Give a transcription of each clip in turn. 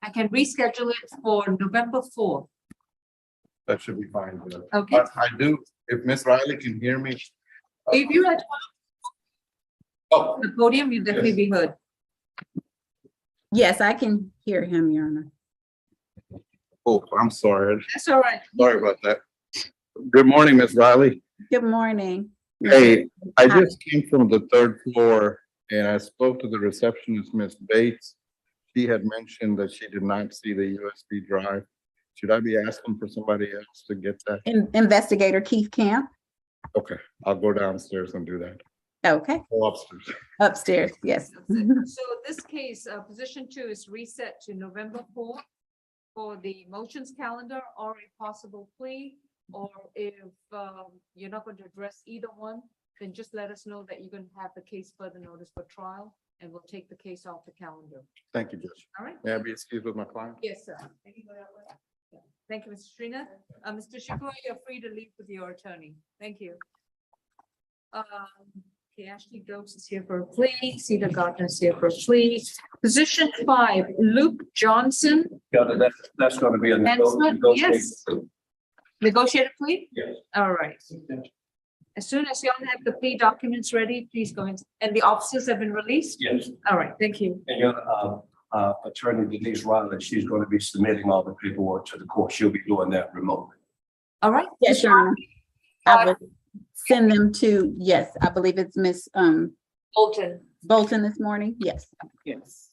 I can reschedule it for November 4th. That should be fine. Okay. But I do, if Miss Riley can hear me. If you're at Oh, the podium, you'll definitely be heard. Yes, I can hear him, Your Honor. oh, I'm sorry. That's all right. Sorry about that. Good morning, Miss Riley. Good morning. Hey, I just came from the third floor and I spoke to the receptionist, Miss Bates. She had mentioned that she did not see the USB drive. Should I be asking for somebody else to get that? Investigator Keith Camp. Okay, I'll go downstairs and do that. Okay, Go upstairs. upstairs, yes. So this case, position 2 is reset to November 4th for the motions calendar or a possible plea. Or if you're not going to address either one, then just let us know that you're going to have the case further notice for trial and we'll take the case off the calendar. Thank you, Judge. All right? May I be excused with my client? Yes, sir. Thank you, yeah. Thank you, Mr. Srinath. Mr. Shakur, you're free to leave with your attorney. Thank you. Okay, Ashley Dokes is here for a plea. Cedar Gardner is here for a plea. Position 5, Luke Johnson. Yeah, that's gonna be a Enhancement, yes. Negotiated plea? Yes. All right. As soon as you all have the plea documents ready, please go in. And the officers have been released? Yes, All right, thank you. and your attorney Denise Riley, she's gonna be submitting all the paperwork to the court. She'll be doing that remotely. All right. Yes, Your Honor. I would send them to, yes, I believe it's Miss Bolton. Bolton this morning. Yes. Yes.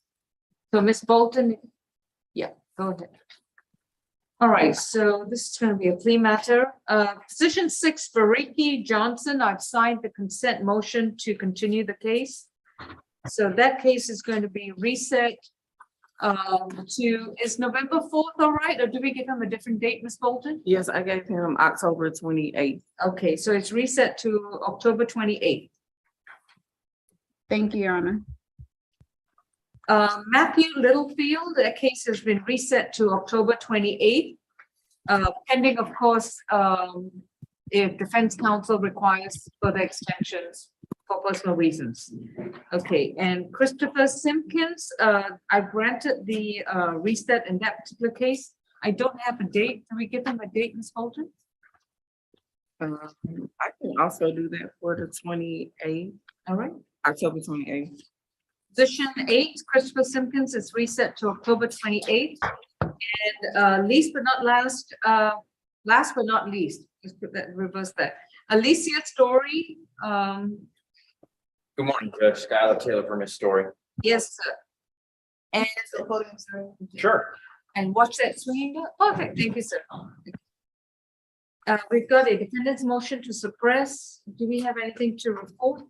So Miss Bolton, yeah, go ahead. All right, so this is going to be a plea matter. Position 6, Fariki Johnson, I've signed the consent motion to continue the case. So that case is going to be reset to, is November 4th all right? Or do we give him a different date, Miss Bolton? Yes, I gave him October 28th. Okay, so it's reset to October 28th. Thank you, Your Honor. Matthew Littlefield, that case has been reset to October 28th. Pending, of course, if defense counsel requires further extensions for personal reasons. Okay, and Christopher Simpkins, I granted the reset in that particular case. I don't have a date. Can we give him a date, Ms. Bolton? I can also do that for the 28th, All right. October 28th. Position 8, Christopher Simpkins is reset to October 28th. And least but not last but not least, let's put that, reverse that. Alicia Story, Good morning, Judge. Skylar Taylor for Miss Story. yes, sir. And Sure. and watch that swinging door. Perfect, thank you, sir. We've got a defendant's motion to suppress. Do we have anything to report?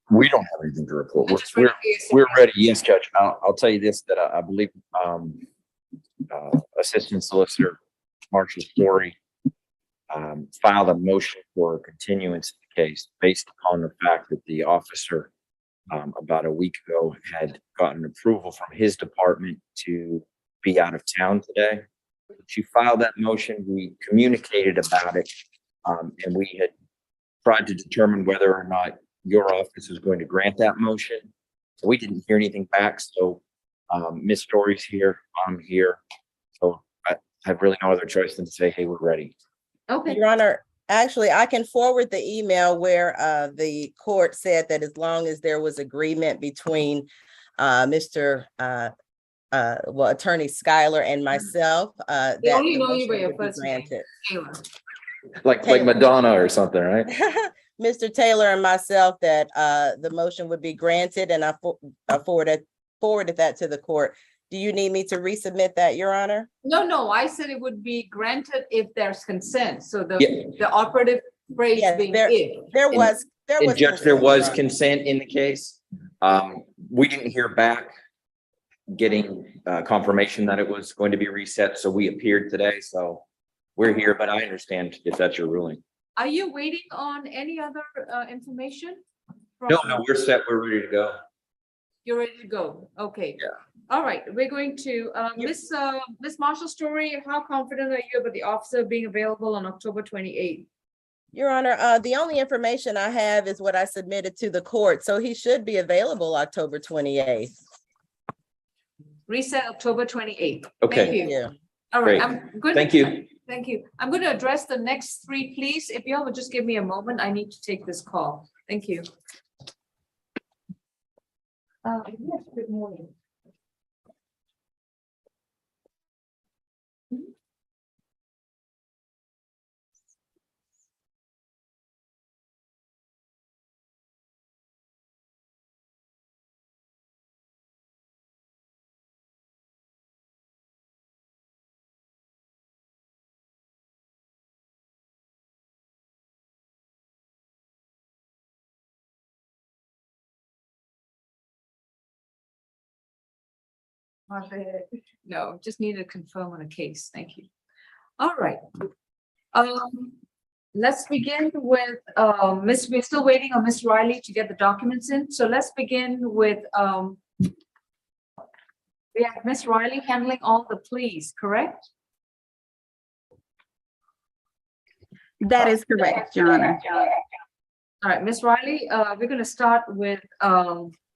We don't have anything to report. I just read We're ready. Yes, Judge. I'll tell you this, that I believe Assistant Solicitor Marshall Story filed a motion for continuance of the case based upon the fact that the officer about a week ago had gotten approval from his department to be out of town today. She filed that motion. We communicated about it, and we had tried to determine whether or not your office was going to grant that motion. So we didn't hear anything back. So Ms. Story's here, I'm here. So I have really no other choice than to say, hey, we're ready. Okay, Your Honor, actually, I can forward the email where the court said that as long as there was agreement between Attorney Schuyler and myself, that they only the know you by motion your would be first name, granted. Taylor. Like Taylor. Madonna or something, right? Mr. Taylor and myself, that the motion would be granted, and I forwarded that to the court. Do you need me to resubmit that, Your Honor? No, I said it would be granted if there's consent. So Yeah. the operative phrase Yes, being there- if. There And- was. And Judge, there was consent. consent in the case. We didn't hear back getting confirmation that it was going to be reset. So we appeared today. So we're here, but I understand if that's your ruling. Are you waiting on any other information? No, from- we're set. We're ready to go. You're ready to go. Okay. Yeah. All right, we're going to, Miss Marshall Story, how confident are you about the officer being available on October 28th? Your Honor, the only information I have is what I submitted to the court, so he should be available October 28th. reset October 28th. Okay. Thank you. Yeah. All right, Great. I'm good. Thank you. Thank you. I'm going to address the next three, please. If y'all would just give me a moment, I need to take this call. Thank you. Yes, good morning. My bad. No, just need to confirm on a case. Thank you. All right. Let's begin with, we're still waiting on Miss Riley to get the documents in. So let's begin with, we have Miss Riley handling all the pleas, correct? That is correct, Your Honor. All right, Miss Riley, we're going to start with,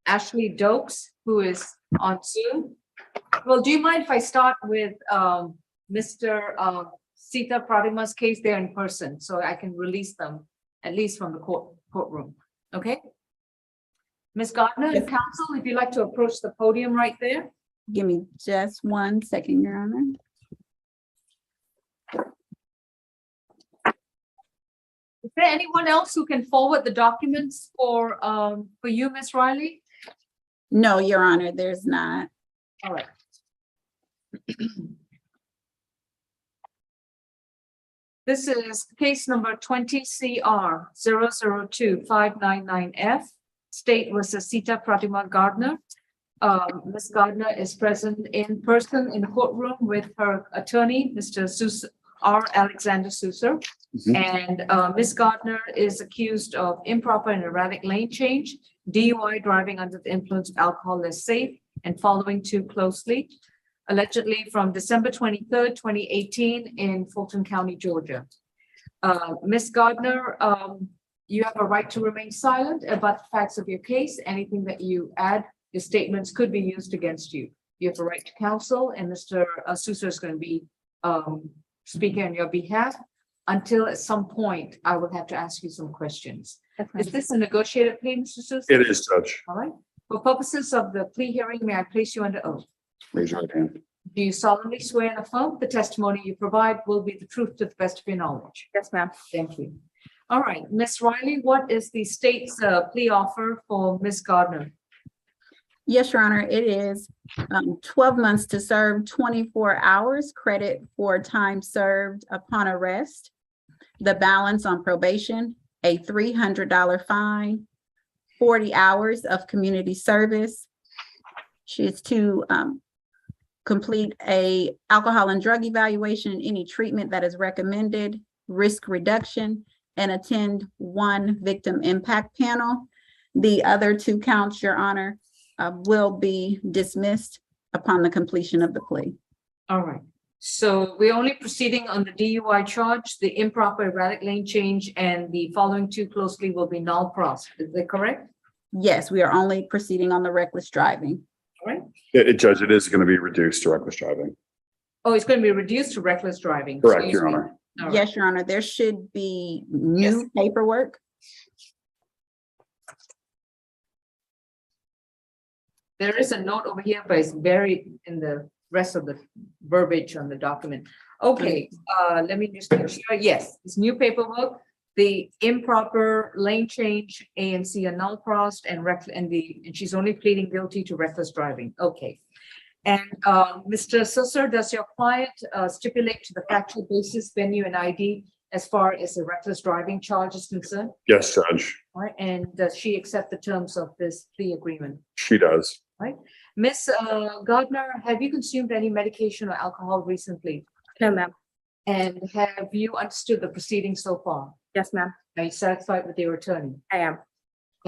Ashley Dokes, who is on Zoom. Well, do you mind if I start with, Mr. Sita Pratima's case there in person, so I can release them, at least from the courtroom, okay? Ms. Gardner and counsel, if you'd like to approach the podium right there. Give me just 1 second, Your Honor. Is there anyone else who can forward the documents for you, Ms. Riley? No, Your Honor, there's not. All right. This is case number 20 CR 002-599F, State versus Sita Pratima Gardner. Ms. Gardner is present in person in the courtroom with her attorney, Mr. R. Alexander Sousa. And Ms. Gardner is accused of improper and erratic lane change, DUI, driving under the influence of alcohol less safe, and following too closely, allegedly from December 23rd, 2018 in Fulton County, Georgia. Ms. Gardner, you have a right to remain silent about the facts of your case. Anything that you add, your statements could be used against you. You have a right to counsel, and Mr. Sousa is going to be speaking on your behalf until at some point I will have to ask you some questions. Is this a negotiated plea, Mr. Sousa? It is, Judge. All right. For purposes of the plea hearing, may I place you under oath? Raise your right hand. Do you solemnly swear and affirm the testimony you provide will be the truth to the best of your knowledge? Yes, ma'am. Thank you. All right, Ms. Riley, what is the state's plea offer for Ms. Gardner? Yes, Your Honor, it is 12 months to serve, 24 hours credit for time served upon arrest, the balance on probation, a $300 fine, 40 hours of community service. She is to complete a alcohol and drug evaluation and any treatment that is recommended, risk reduction, and attend 1 victim impact panel. The other 2 counts, Your Honor, will be dismissed upon the completion of the plea. All right, so we're only proceeding on the DUI charge, the improper erratic lane change, and the following too closely will be null pros. Is that correct? Yes, we are only proceeding on the reckless driving. All right. Judge, it is going to be reduced to reckless driving. Oh, it's going to be reduced to reckless driving. Correct, Excuse Your me. Honor. All right. Yes, Your Honor, there should be new paperwork. There is a note over here, but it's buried in the rest of the verbiage on the document. Okay, let me just make sure. Yes, it's new paperwork. The improper lane change, A and C are null crossed, and she's only pleading guilty to reckless driving. Okay. And Mr. Susser, does your client stipulate to the factual basis, venue, and ID as far as the reckless driving charge is concerned? Yes, Judge. All right, and does she accept the terms of this plea agreement? She does. Right. Miss Gardner, have you consumed any medication or alcohol recently? No, ma'am. And have you understood the proceedings so far? Yes, ma'am. Are you satisfied with your attorney? I am.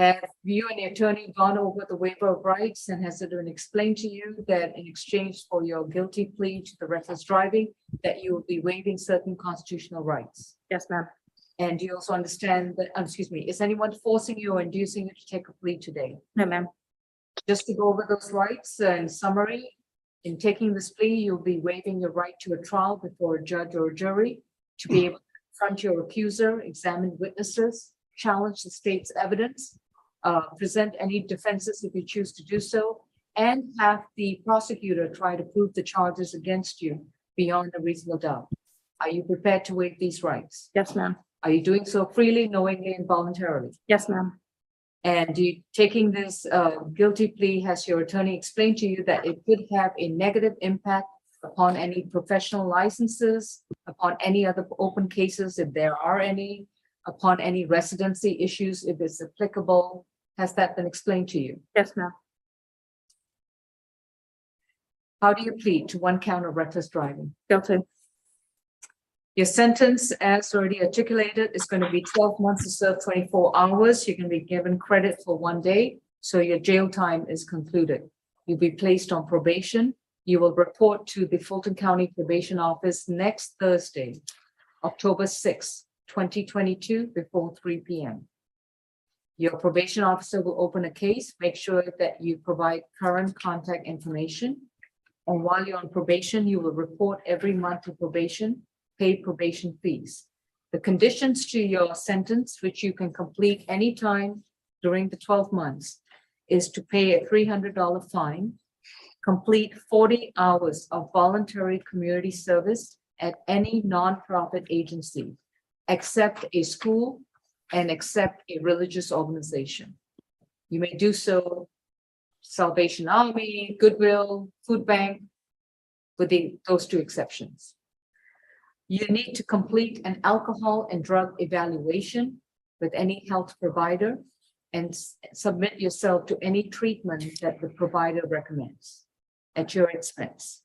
Have you and your attorney gone over the waiver of rights, and has it been explained to you that in exchange for your guilty plea to the reckless driving, that you will be waiving certain constitutional rights? Yes, ma'am. And do you also understand that, excuse me, is anyone forcing you or inducing you to take a plea today? No, ma'am. Just to go over those rights in summary, In taking this plea, you'll be waiving your right to a trial before a judge or a jury, to be able to confront your accuser, examine witnesses, challenge the state's evidence, present any defenses if you choose to do so, and have the prosecutor try to prove the charges against you beyond a reasonable doubt. Are you prepared to waive these rights? Yes, ma'am. Are you doing so freely, knowingly, and voluntarily? Yes, ma'am. And taking this guilty plea, has your attorney explained to you that it could have a negative impact upon any professional licenses, upon any other open cases, if there are any, upon any residency issues, if it's applicable? Has that been explained to you? Yes, ma'am. How do you plead to one count of reckless driving? Guilty. Your sentence, as already articulated, is going to be 12 months to serve 24 hours. You're going to be given credit for 1 day, so your jail time is concluded. You'll be placed on probation. You will report to the Fulton County Probation Office next Thursday, October 6, 2022, before 3 p.m. Your probation officer will open a case. Make sure that you provide current contact information. And while you're on probation, you will report every month to probation, pay probation fees. The conditions to your sentence, which you can complete anytime during the 12 months, is to pay a $300 fine, complete 40 hours of voluntary community service at any nonprofit agency, except a school and except a religious organization. You may do so Salvation Army, Goodwill, Food Bank, with those two exceptions. You need to complete an alcohol and drug evaluation with any health provider and submit yourself to any treatment that the provider recommends at your expense.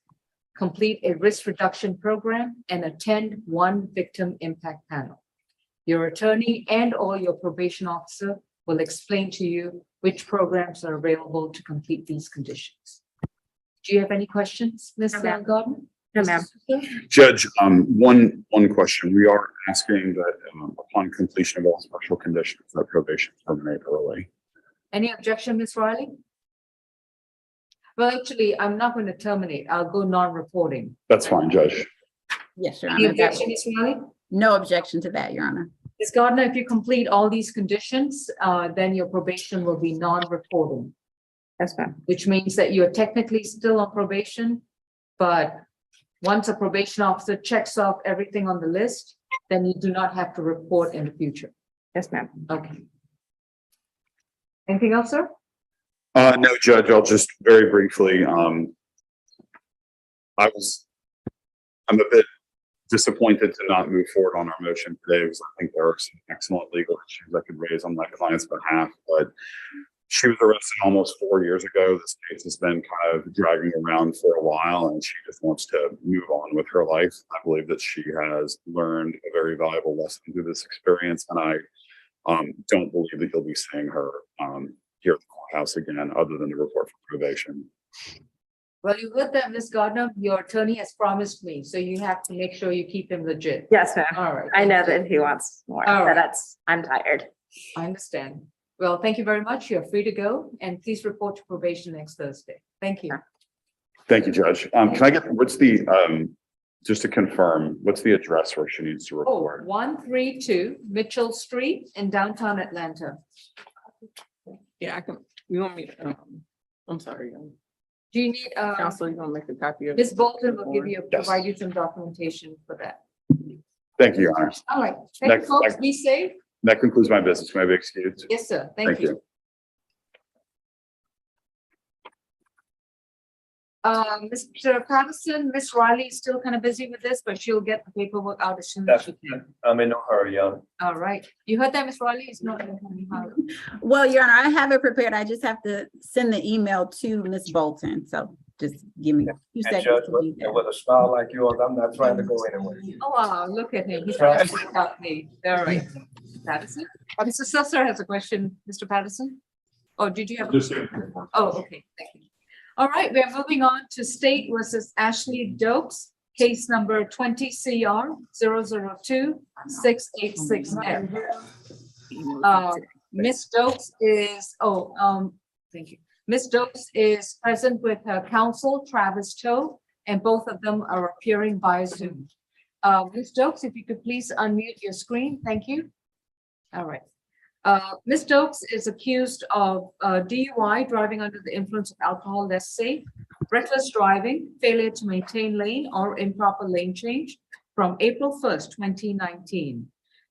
Complete a risk reduction program and attend one victim impact panel. Your attorney and or your probation officer will explain to you which programs are available to complete these conditions. Do you have any questions, Ms. No, ma'am. Gardner? No, ma'am. Judge, one question. We are asking that upon completion of all special conditions, that probation terminate early. Any objection, Ms. Riley? Well, actually, I'm not going to terminate. I'll go non-reporting. That's fine, Judge. Yes, Your Any Honor. that- objection, Ms. Riley? No objection to that, Your Honor. Ms. Gardner, if you complete all these conditions, then your probation will be non-reporting, Yes, ma'am. which means that you're technically still on probation, but once a probation officer checks off everything on the list, then you do not have to report in the future. Yes, ma'am. Okay. Anything else, sir? No, Judge, I'll just very briefly, I'm a bit disappointed to not move forward on our motion today because I think there are some excellent legal issues I could raise on my client's behalf, but she was arrested almost 4 years ago. This case has been kind of dragging around for a while and she just wants to move on with her life. I believe that she has learned a very valuable lesson through this experience and I don't believe that you'll be seeing her here at the courthouse again, other than to report for probation. Well, you heard that, Ms. Gardner. Your attorney has promised me, so you have to make sure you keep him legit. Yes, ma'am. All right. I know that he wants more, All right. but I'm tired. I understand. Well, thank you very much. You're free to go and please report to probation next Thursday. Thank you. Thank you, Judge. Can I get, what's the, just to confirm, what's the address where she needs to Oh, report? 132 Mitchell Street in downtown Atlanta. Yeah, I can, you want me, I'm sorry, Do you need, counsel, you want to make a copy of? Ms. Bolton will give you, Yes. provide you some documentation for that. Thank you, Your Honor. All right. Thank you, Next- folks. next- Be safe. That concludes my business. May I be excused? Yes, sir. Thank you. Mr. Patterson, Ms. Riley is still kind of busy with this, but she'll get the paperwork out as soon as she can. I'm in no hurry, All right. You heard that, Ms. Riley? It's not. in any hurry. Well, Your Honor, I have it prepared. I just have to send the email to Ms. Bolton. So just give me a few And seconds Judge, to do that. with a smile like yours, I'm not trying to go anywhere. Oh, wow, look at him. He's trying to work out me. All right. Patterson? Mr. Susser has a question, Mr. Patterson? Oh, did you have? Oh, okay, thank you. All right, we're moving on to State versus Ashley Dokes, case number 20 CR 002-686F. Ms. Dokes is, Thank you. Ms. Stokes is present with her counsel, Travis Toe, and both of them are appearing via Zoom. Ms. Stokes, if you could please unmute your screen. Thank you. All right. Ms. Stokes is accused of DUI, driving under the influence of alcohol, less safe, reckless driving, failure to maintain lane or improper lane change from April 1st, 2019.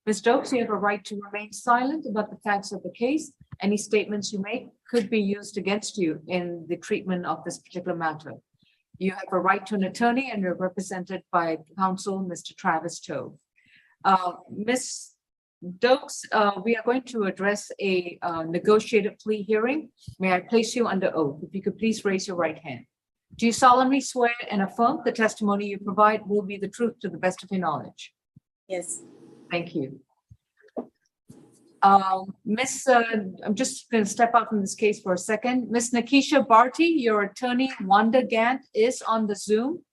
Ms. Stokes, you have a right to remain silent about the facts of the case. Any statements you make could be used against you in the treatment of this particular matter. You have a right to an attorney and you're represented by counsel, Mr. Travis Toe. Ms. Stokes, we are going to address a negotiated plea hearing. May I place you under oath? If you could please raise your right hand. Do you solemnly swear and affirm the testimony you provide will be the truth to the best of your knowledge? Yes. Thank you. I'm just going to step out from this case for a second. Miss Nikisha Barty, your attorney, Wanda Gant, is on the Zoom.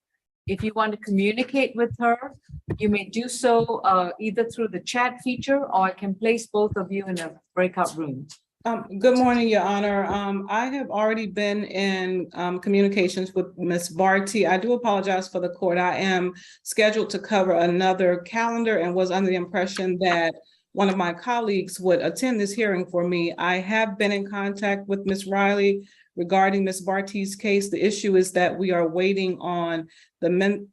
If you want to communicate with her, you may do so either through the chat feature, or I can place both of you in a breakout room. Good morning, Your Honor. I have already been in communications with Ms. Barty. I do apologize for the court. I am scheduled to cover another calendar and was under the impression that one of my colleagues would attend this hearing for me. I have been in contact with Ms. Riley regarding Ms. Barty's case. The issue is that we are waiting on the MHET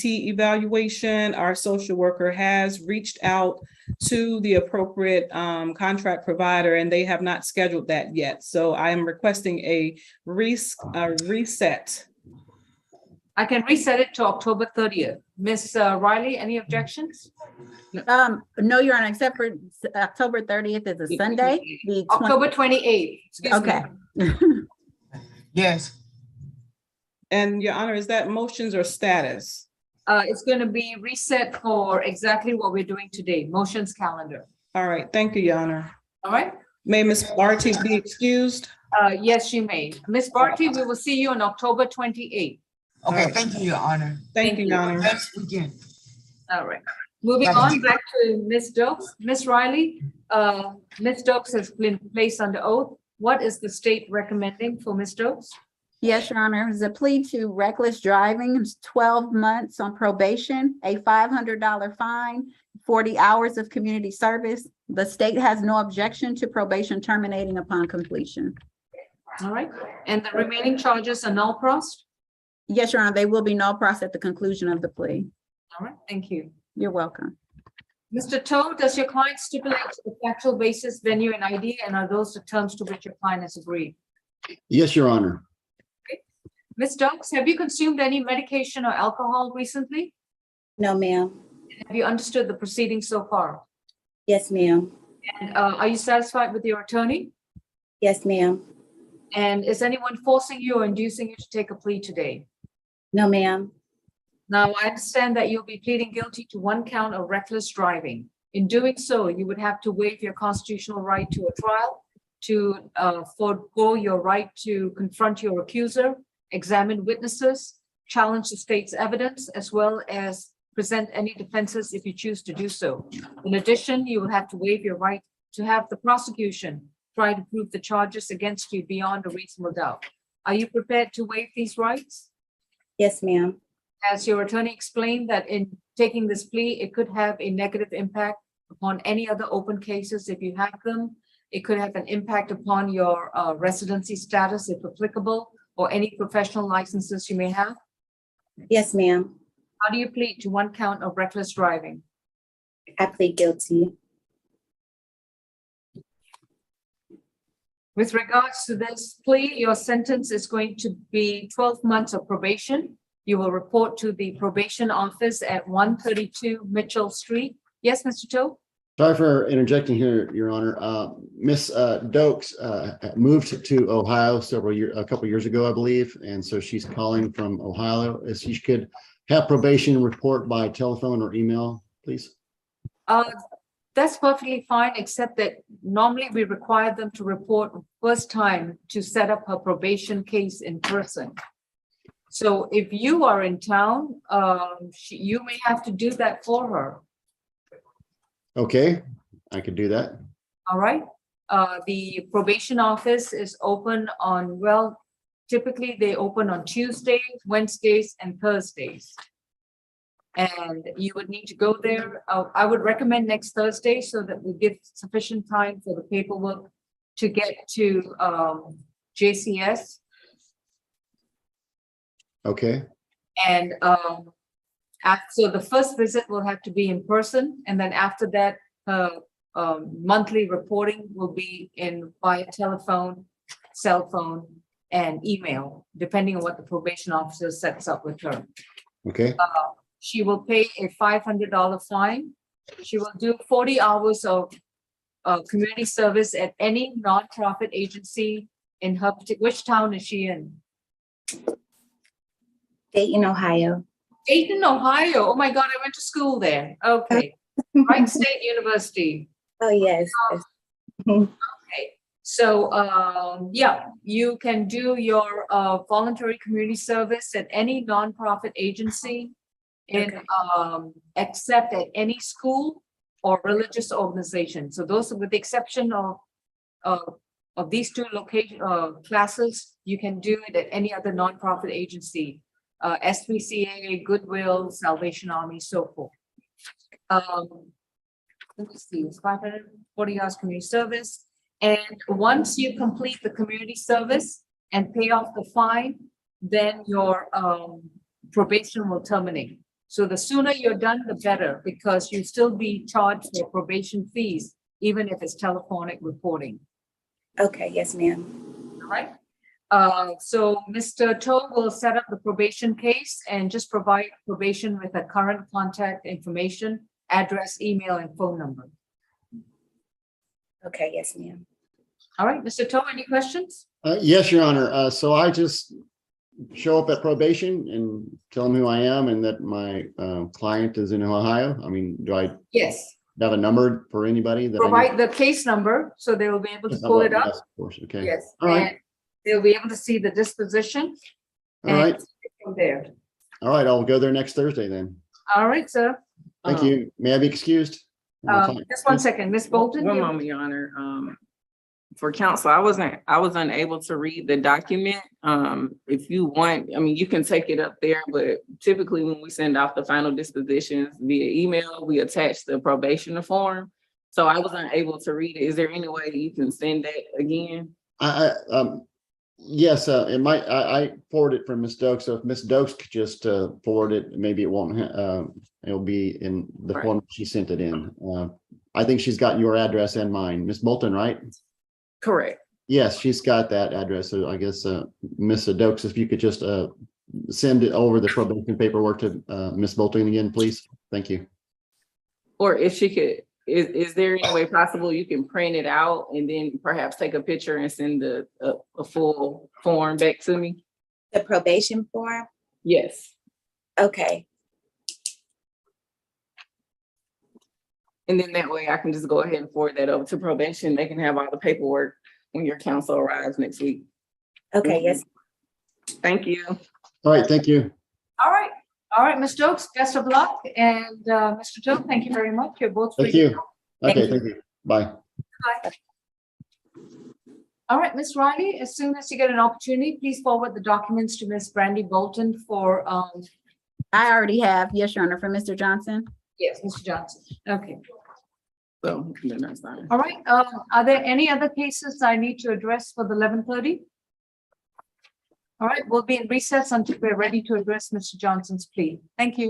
evaluation. Our social worker has reached out to the appropriate contract provider, and they have not scheduled that yet. So I am requesting a reset. I can reset it to October 30th. Ms. Riley, any objections? No, Your Honor, except for October 30th is a Sunday. The October 28th. Excuse me. Okay. Yes. And Your Honor, is that motions or status? It's going to be reset for exactly what we're doing today, motions calendar. All right, thank you, Your Honor. All right. May Ms. Barty be excused? Yes, you may. Ms. Barty, we will see you on October 28th. Okay, thank you, Your Honor. Thank you, Your Honor. Next weekend. All right. Moving on back to Ms. Stokes. Ms. Riley, Ms. Stokes has been placed under oath. What is the state recommending for Ms. Stokes? Yes, Your Honor, it's a plea to reckless driving, 12 months on probation, a $500 fine, 40 hours of community service. The state has no objection to probation terminating upon completion. All right. And the remaining charges are null pros? Yes, Your Honor, they will be null pros at the conclusion of the plea. All right. Thank you. You're welcome. Mr. Toe, does your client stipulate the factual basis, venue, and ID, and are those the terms to which your client has agreed? Yes, Your Honor. Ms. Stokes, have you consumed any medication or alcohol recently? No, ma'am. Have you understood the proceedings so far? Yes, ma'am. And are you satisfied with your attorney? Yes, ma'am. And is anyone forcing you or inducing you to take a plea today? No, ma'am. Now, I understand that you'll be pleading guilty to one count of reckless driving. In doing so, you would have to waive your constitutional right to a trial, to forego your right to confront your accuser, examine witnesses, challenge the state's evidence, as well as present any defenses if you choose to do so. In addition, you will have to waive your right to have the prosecution try to prove the charges against you beyond a reasonable doubt. Are you prepared to waive these rights? Yes, ma'am. Has your attorney explained that in taking this plea, it could have a negative impact upon any other open cases if you have them? It could have an impact upon your residency status if applicable, or any professional licenses you may have? Yes, ma'am. How do you plead to one count of reckless driving? I plead guilty. With regards to this plea, your sentence is going to be 12 months of probation. You will report to the probation office at 132 Mitchell Street. Yes, Mr. Toe? Sorry for interjecting here, Your Honor. Miss Stokes moved to Ohio a couple years ago, I believe, and so she's calling from Ohio. If she could have probation report by telephone or email, please. That's perfectly fine, except that normally we require them to report first time to set up her probation case in person. So if you are in town, you may have to do that for her. Okay, I could do that. All right. The probation office is open on, well, typically they open on Tuesdays, Wednesdays, and Thursdays. And you would need to go there. I would recommend next Thursday so that we give sufficient time for the paperwork to get to JCS. Okay, And so the first visit will have to be in person, and then after that, monthly reporting will be in via telephone, cell phone, and email, depending on what the probation officer sets up with her. okay, She will pay a $500 fine. She will do 40 hours of community service at any nonprofit agency in her, which town is she in? Dayton, Ohio. Dayton, Ohio. Oh my God, I went to school there. Okay. Wright State University. Oh, yes. Okay. So, yeah, you can do your voluntary community service at any nonprofit agency in, except at any school or religious organization. So those, with the exception of these two classes, you can do it at any other nonprofit agency, SPCA, Goodwill, Salvation Army, so forth. Let me see, it's 540 hours community service. And once you complete the community service and pay off the fine, then your probation will terminate. So the sooner you're done, the better, because you still be charged for probation fees, even if it's telephonic reporting. Okay, yes, ma'am. All right. So Mr. Toe will set up the probation case and just provide probation with a current contact information, address, email, and phone number. Okay, yes, ma'am. All right, Mr. Toe, any questions? yes, Your Honor. So I just show up at probation and tell them who I am and that my client is in Ohio. I mean, do I Yes. have a number for anybody that I Provide the case number so they will be able to need? pull it Yes, up. of course, okay. Yes. All right. And they'll be able to see the disposition. All right, and from there. all right, I'll go there next Thursday then. All right, sir. Thank you. May I be excused? Just one second, Ms. Bolton. One you- moment, Your Honor. For counsel, I was unable to read the document. If you want, I mean, you can take it up there, but typically when we send off the final dispositions via email, we attach the probation form. So I was unable to read it. Is there any way you can send that again? Yes, it might, I forwarded it from Ms. Dokes, so if Ms. Dokes could just forward it, maybe it won't, it'll be in the Right. form she sent it in. I think she's got your address and mine, Ms. Bolton, right? Correct. Yes, she's got that address, so I guess, Ms. Dokes, if you could just send it over the probation paperwork to Ms. Bolton again, please. Thank you. Or if she could, is there any way possible you can print it out and then perhaps take a picture and send a full form back to me? The probation form? Yes. Okay, And then that way I can just go ahead and forward that over to probation. They can have all the paperwork when your counsel arrives next week. okay, yes. Thank you. All right, thank you. All right, Ms. Dokes, best of luck. And Mr. Toe, thank you very much. You're both free. Thank you. Thank Okay, you. thank you. Bye. Bye. All right, Ms. Riley, as soon as you get an opportunity, please forward the documents to Ms. Brandy Bolton for, I already have, yes, Your Honor, for Mr. Johnson. yes, Mr. Johnson. Okay. So then that's fine. All right, are there any other cases I need to address for the 11:30? All right, we'll be in recess until we're ready to address Mr. Johnson's plea. Thank you.